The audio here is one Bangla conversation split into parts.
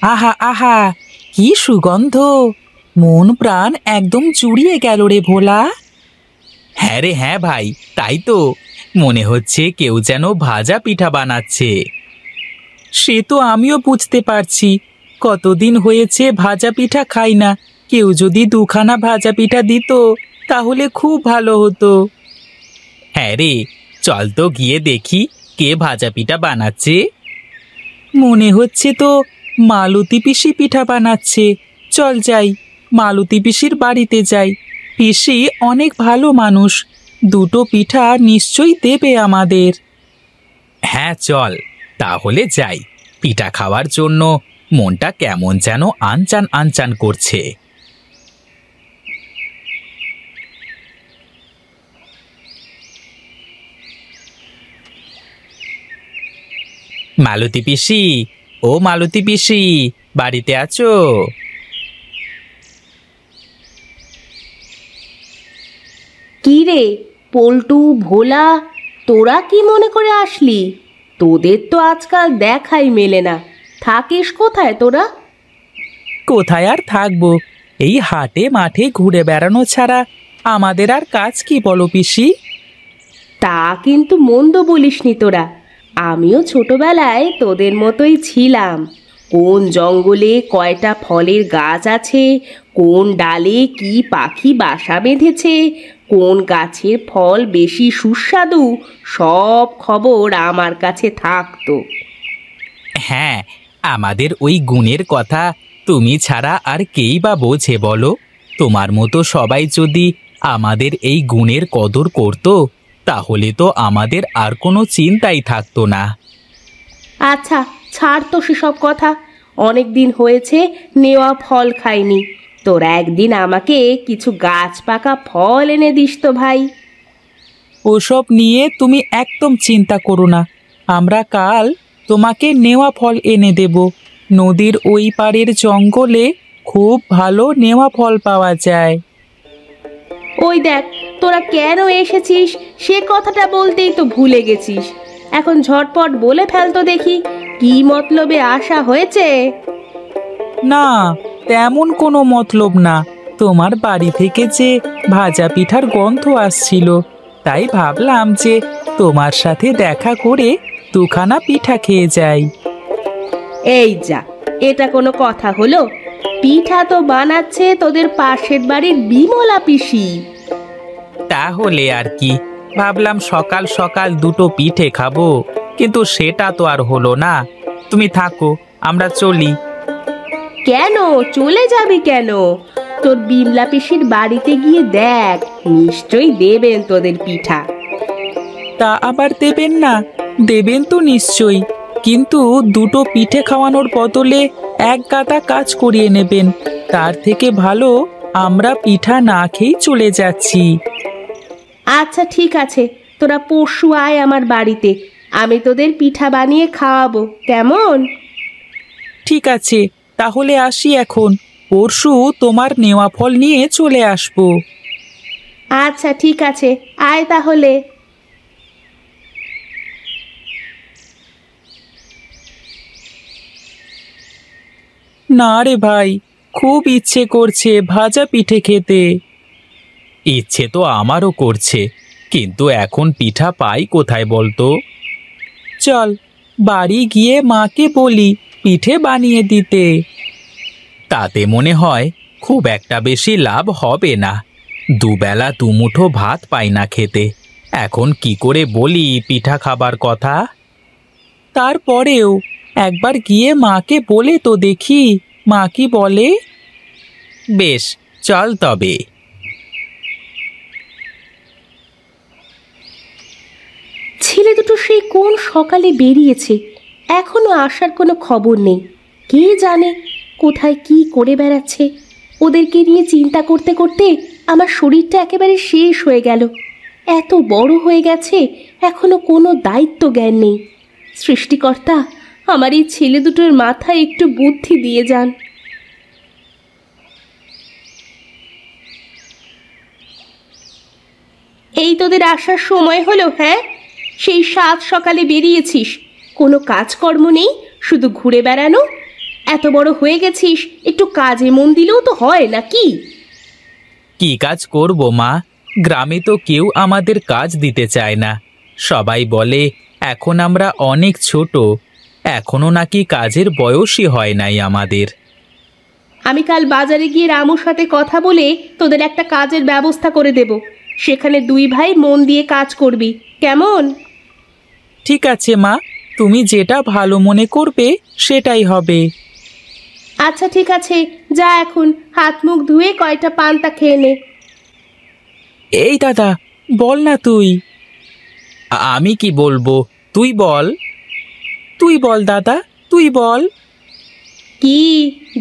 আহা আহা, কি সুগন্ধ! মন প্রাণ একদম জুড়িয়ে গেল রে ভোলা। হ্যাঁ রে হ্যাঁ ভাই, তাই তো। মনে হচ্ছে কেউ যেন ভাজা পিঠা বানাচ্ছে। সে তো আমিও বুঝতে পারছি। কতদিন হয়েছে ভাজা পিঠা খাই না। কেউ যদি দুখানা ভাজা পিঠা দিত তাহলে খুব ভালো হতো। হ্যাঁ রে, চল তো গিয়ে দেখি কে ভাজা পিঠা বানাচ্ছে। মনে হচ্ছে তো মালতী পিসি পিঠা বানাচ্ছে। চল যাই, মালতী পিসির বাড়িতে যাই। পিসি অনেক ভালো মানুষ, দুটো পিঠা নিশ্চয়ই দেবে আমাদের। হ্যাঁ চল, তাহলে যাই। পিঠা খাওয়ার জন্য মনটা কেমন যেন আনচান আনচান করছে। মালতী পিসি, ও মালতী পিসি, বাড়িতে আছো? কি রে পল্টু, ভোলা, তোরা কি মনে করে আসলি? তোদের তো আজকাল দেখাই মেলে না। থাকিস কোথায় তোরা? কোথায় আর থাকবো, এই হাটে মাঠে ঘুরে বেড়ানো ছাড়া আমাদের আর কাজ কি বলো পিসি? তা কিন্তু মন্দ বলিসনি তোরা। আমিও ছোটবেলায় তোদের মতোই ছিলাম। কোন জঙ্গলে কয়টা ফলের গাছ আছে, কোন ডালে কি পাখি বাসা বেঁধেছে, কোন গাছের ফল বেশি সুস্বাদু, সব খবর আমার কাছে থাকতো। হ্যাঁ, আমাদের ওই গুণের কথা তুমি ছাড়া আর কেই বা বোঝে বলো? তোমার মতো সবাই যদি আমাদের এই গুণের কদর করত, তাহলে তো আমাদের আর কোনো চিন্তাই থাকতো না। আচ্ছা, ছাড় তো সেসব কথা। অনেক দিন হয়েছে নেওয়া ফল খাইনি। তোরা একদিন আমাকে কিছু গাছ পাকা ফল এনে দিস তো ভাই। ওসব নিয়ে তুমি একদম চিন্তা করো না। আমরা কাল তোমাকে নেওয়া ফল এনে দেব। নদীর ওই পাড়ের জঙ্গলে খুব ভালো নেওয়া ফল পাওয়া যায়। ওই দেখ, তোরা কেন এসেছিস সে কথাটা বলতেই তো ভুলে গেছিস। এখন ঝটপট বলে ফেলতো দেখি, কি মতলবে আসা হয়েছে? না, তেমন কোনো মতলব না। তোমার বাড়ি থেকে যে ভাজা পিঠার গন্ধ আসছিল, তাই ভাবলাম যে তোমার সাথে দেখা করে দুখানা পিঠা খেয়ে যাই। এই যা, এটা কোনো কথা হলো? পিঠা তো বানাচ্ছে তোদের পাশের বাড়ির বিমলা পিসি। তাহলে আর কি, ভাবলাম সকাল সকাল দুটো পিঠে খাবো, কিন্তু সেটা তো আর হলো না। তুমি থাকো, আমরা চলি। কেন চলে যাবি কেন? তোর বিমলা পিসির বাড়িতে গিয়ে দেখ, নিশ্চয়ই দেবেন তোদের পিঠা। তা আবার দেবেন না? দেবেন তো নিশ্চয়ই, কিন্তু দুটো পিঠে খাওয়ানোর বদলে এক গাদা কাজ করিয়ে নেবেন। তার থেকে ভালো আমরা পিঠা না খেয়েই চলে যাচ্ছি। আচ্ছা ঠিক আছে, তোরা পরশু আয় আমার বাড়িতে, আমি তোদের পিঠা বানিয়ে খাওয়াবো, কেমন? ঠিক আছে, তাহলে আসি এখন। পরশু তোমার নেওয়া ফল নিয়ে চলে আসবো। আচ্ছা ঠিক আছে, আয় তাহলে। না রে ভাই, খুব ইচ্ছে করছে ভাজা পিঠে খেতে। ইচ্ছে তো আমারও করছে, কিন্তু এখন পিঠা পাই কোথায় বলতো? চল, বাড়ি গিয়ে মাকে বলি পিঠে বানিয়ে দিতে। তাতে মনে হয় খুব একটা বেশি লাভ হবে না। দুবেলা দুমুঠো ভাত পাই না খেতে, এখন কি করে বলি পিঠা খাবার কথা? তারপরেও একবার গিয়ে মাকে বলে তো দেখি, মা কি বলে। বেশ, চল তবে। ছেলে দুটো সেই কোন সকালে বেরিয়েছে, এখনো আসার কোনো খবর নেই। কে জানে কোথায় কি করে বেড়াচ্ছে। ওদেরকে নিয়ে চিন্তা করতে করতে আমার শরীরটা একেবারে শেষ হয়ে গেল। এত বড় হয়ে গেছে, এখনো কোনো দায়িত্ব জ্ঞান নেই। সৃষ্টিকর্তা, আমার এই ছেলে দুটোর মাথায় একটু বুদ্ধি দিয়ে যান। এই তোদের আসার সময় হলো? হ্যাঁ, সেই সাত সকালে বেরিয়েছিস, কোনো কাজকর্ম নেই, শুধু ঘুরে বেড়ানো। এত বড় হয়ে গেছিস, একটু কাজে মন দিলেও তো হয় নাকি? কি কাজ করব মা? গ্রামে তো কেউ আমাদের কাজ দিতে চায় না। সবাই বলে এখন আমরা অনেক ছোট, এখনো নাকি কাজের বয়সই হয় নাই আমাদের। আমি কাল বাজারে গিয়ে রামুর সাথে কথা বলে তোদের একটা কাজের ব্যবস্থা করে দেব। সেখানে দুই ভাই মন দিয়ে কাজ করবি, কেমন? ঠিক আছে মা, তুমি যেটা ভালো মনে করবে সেটাই হবে। আচ্ছা ঠিক আছে, যা এখন হাত মুখ ধুয়ে কয়টা পান্তা খেয়ে নে। এই দাদা, বল না তুই। আমি কি বলবো, তুই বল। তুই বল দাদা, তুই বল। কি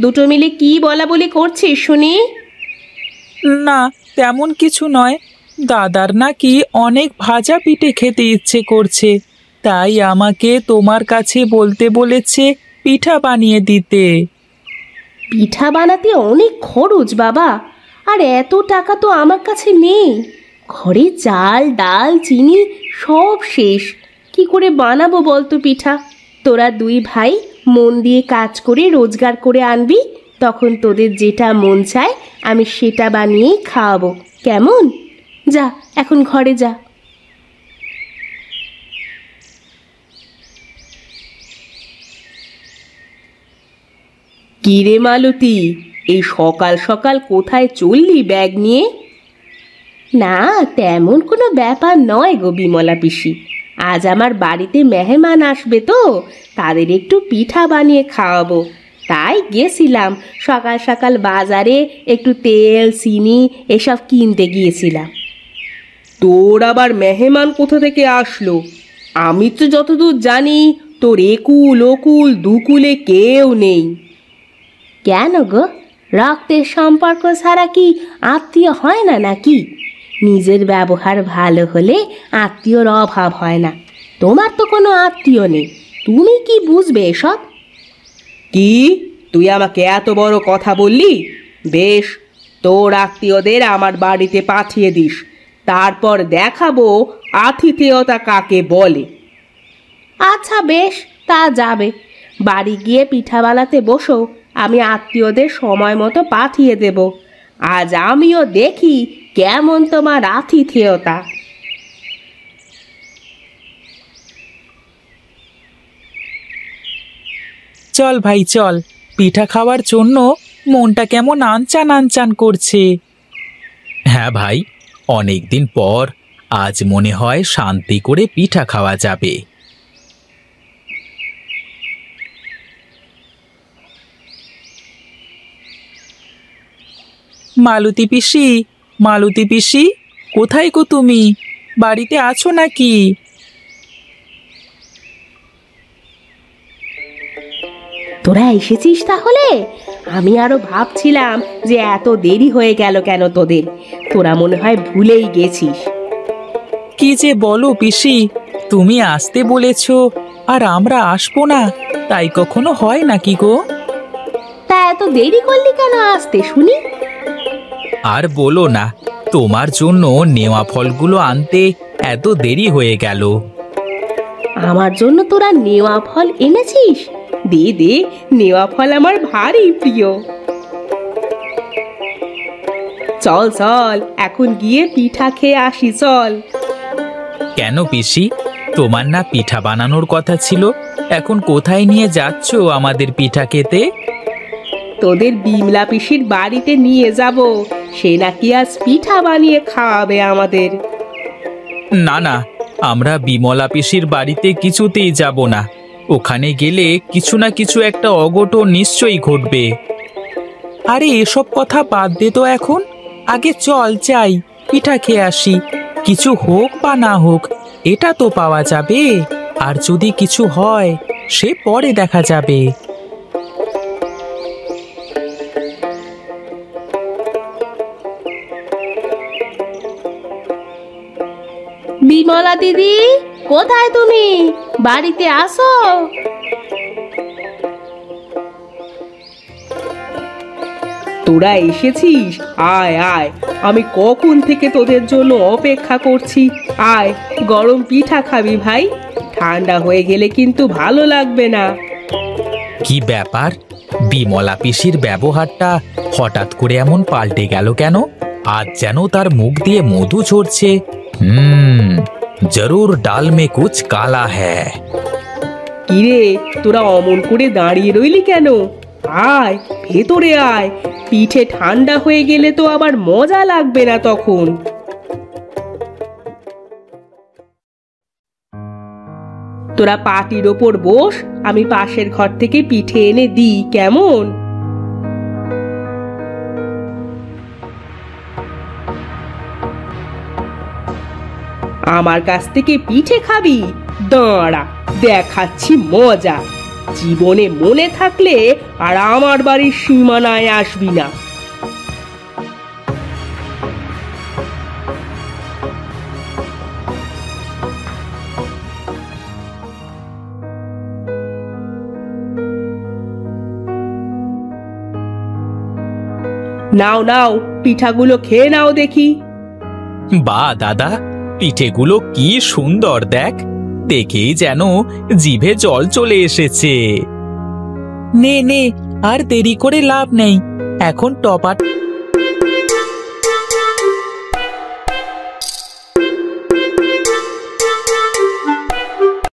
দুটো মিলে কি বলা বলি করছিস শুনি? না, তেমন কিছু নয়। দাদার নাকি অনেক ভাজা পিঠে খেতে ইচ্ছে করছে, তাই আমাকে তোমার কাছে বলতে বলেছে পিঠা বানিয়ে দিতে। পিঠা বানাতে অনেক খরচ বাবা, আর এত টাকা তো আমার কাছে নেই। ঘরে চাল ডাল চিনি সব শেষ, কি করে বানাবো বলতো পিঠা? তোরা দুই ভাই মন দিয়ে কাজ করে রোজগার করে আনবি, তখন তোদের যেটা মন চায় আমি সেটা বানিয়েই খাওয়াবো, কেমন? যা এখন ঘরে যা। কিরে মালতী, এই সকাল সকাল কোথায় চললি ব্যাগ নিয়ে? না, তেমন কোনো ব্যাপার নয় গো বিমলা পিসি। আজ আমার বাড়িতে মেহমান আসবে তো, তাদের একটু পিঠা বানিয়ে খাওয়াবো, তাই গেছিলাম সকাল সকাল বাজারে একটু তেল চিনি এসব কিনতে গিয়েছিলাম। তোর আবার মেহমান কোথা থেকে আসলো? আমি তো যতদূর জানি তোর একুল ওকুল দুকুলে কেউ নেই। কেন গো, রক্তের সম্পর্ক ছাড়া কি আত্মীয় হয় না নাকি? নিজের ব্যবহার ভালো হলে আত্মীয়র অভাব হয় না। তোমার তো কোনো আত্মীয় নেই, তুমি কি বুঝবে এসব? কি, তুই আমাকে এত বড় কথা বললি? বেশ, তোর আত্মীয়দের আমার বাড়িতে পাঠিয়ে দিস, তারপর দেখাবো আতিথেয়তা কাকে বলে। আচ্ছা বেশ, তা যাবে। বাড়ি গিয়ে পিঠা বানাতে বসো, আমি আত্মীয়দের সময় মতো পাঠিয়ে দেব। আজ আমিও দেখি কেমন তোমার আতিথেয়তা। চল ভাই চল, পিঠা খাওয়ার জন্য মনটা কেমন আনচান আনচান করছে। হ্যাঁ ভাই, অনেকদিন পর আজ মনে হয় শান্তি করে পিঠা খাওয়া যাবে। মালতী পিসি, মালতী পিসি, কোথায় গো তুমি? বাড়িতে আছো নাকি? তোরা এসেছিস তাহলে? আমি আরো ভাবছিলাম যে এত দেরি হয়ে গেল কেন তোদের। তোরা মনে হয় ভুলেই গেছিস। কি যে বলো পিসি, তুমি আসতে বলেছো আর আমরা আসবো না, তাই কখনো হয় নাকি গো? তা এত দেরি করলি কেন আসতে শুনি? আর বলো না, তোমার জন্য নেওয়া ফলগুলো আনতে এত দেরি হয়ে গেল। আমার জন্য তোরা নেওয়া ফল এনেছিস? দে দে, নেওয়া ফল আমার ভারী প্রিয়। চল চল, এখন গিয়ে পিঠা খেয়ে আসি চল। কেন পিসি, তোমার না পিঠা বানানোর কথা ছিল? এখন কোথায় নিয়ে যাচ্ছ আমাদের পিঠা খেতে? তোদের বিমলা পিসির বাড়িতে নিয়ে যাব, সে নাকি আজ পিঠা বানিয়ে খাওয়াবে আমাদের। না না, আমরা বিমলা পিসির বাড়িতে কিছুতেই যাব না। ওখানে গেলে কিছু না কিছু একটা অঘটন নিশ্চয়ই ঘটবে। আরে এসব কথা বাদ দে তো এখন, আগে চল যাই, পিঠা খেয়ে আসি। কিছু হোক বা না হোক, এটা তো পাওয়া যাবে, আর যদি কিছু হয় সে পরে দেখা যাবে। বিমলা দিদি, কোথায় তুমি? বাড়িতে আসো। তোরা এসেছিস? আয় আয়, আমি কখন থেকে তোদের জন্য অপেক্ষা করছি। আয়, গরম পিঠা খাবি ভাই? ঠান্ডা হয়ে গেলে কিন্তু ভালো লাগবে না। কি ব্যাপার, বিমলা পিসির ব্যবহারটা হঠাৎ করে এমন পাল্টে গেল কেন? আজ যেন তার মুখ দিয়ে মধু ঝরছে। জরুর ডাল মে কুছ কালা হ্যায়। কিরে, তোরা অমন করে দাঁড়িয়ে রইলি কেন? আয় ভেতরে আয়, পিঠে ঠান্ডা হয়ে গেলে তো আবার মজা লাগবে না তখন। তোরা পাটির ওপর বস, আমি পাশের ঘর থেকে পিঠে এনে দিই, কেমন? আমার কাছ থেকে পিঠে খাবি? দাঁড়া, দেখাচ্ছি মজা। জীবনে মনে থাকলে আর আমার বাড়ির সীমানায় আসবি না। নাও নাও, পিঠাগুলো খেয়ে নাও দেখি। বাহ দাদা, পিঠেগুলো কি সুন্দর দেখ, দেখেই যেন জিভে জল চলে এসেছে। নে নে, আর দেরি করে লাভ নেই, এখন টপাট